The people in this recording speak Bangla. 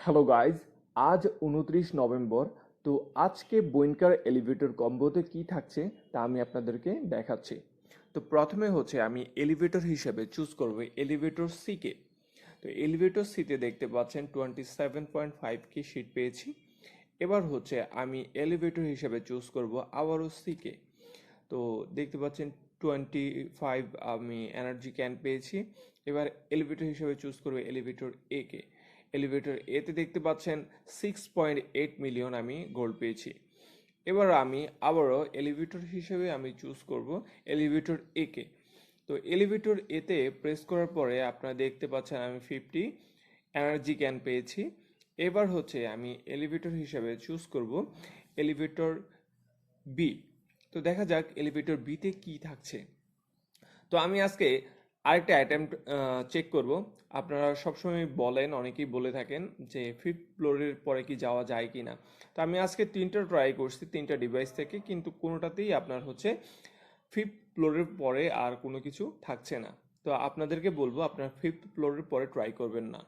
হ্যালো গাইজ, আজ 29 নভেম্বর। তো আজকে বোয়েনকার এলিভেটর কম্বোতে কি থাকছে তা আমি আপনাদেরকে দেখাচ্ছি। তো প্রথমে হচ্ছে আমি এলিভেটর হিসেবে চুজ করব এলিভেটর সিকে। তো এলিভেটর সিতে দেখতে পাচ্ছেন 27.5 কে সিট পেয়েছি। এবার হচ্ছে আমি এলিভেটর হিসেবে চুজ করব আবারও সিকে। তো দেখতে পাচ্ছেন 25 আমি এনার্জি ক্যান পেয়েছি। এবার এলিভেটর হিসেবে চুজ করবো এলিভেটর এ কে। এলিভেটর এতে দেখতে পাচ্ছেন 6.8 মিলিয়ন আমি গোল্ড পেয়েছি। এবার আমি আবারও এলিভেটর হিসেবে আমি চুজ করব এলিভেটর এ কে। তো এলিভেটর এতে প্রেস করার পরে আপনারা দেখতে পাচ্ছেন আমি 50 এনার্জি ক্যান পেয়েছি। এবার হচ্ছে আমি এলিভেটর হিসেবে চুজ করব এলিভেটর বি। তো দেখা যাক এলিভেটর বিতে কি থাকছে। তো আমি আজকে আরেকটা অ্যাটেম্প্ট চেক করব। আপনারা সবসময় বলেন, অনেকেই বলে থাকেন যে ফিফথ ফ্লোরের পরে কি যাওয়া যায় কি না। তো আমি আজকে তিনটা ট্রাই করছি, তিনটা ডিভাইস থেকে, কিন্তু কোনোটাতেই আপনার হচ্ছে ফিফথ ফ্লোরের পরে আর কোনো কিছু থাকছে না। তো আপনাদেরকে বলবো আপনারা ফিফথ ফ্লোরের পরে ট্রাই করবেন না।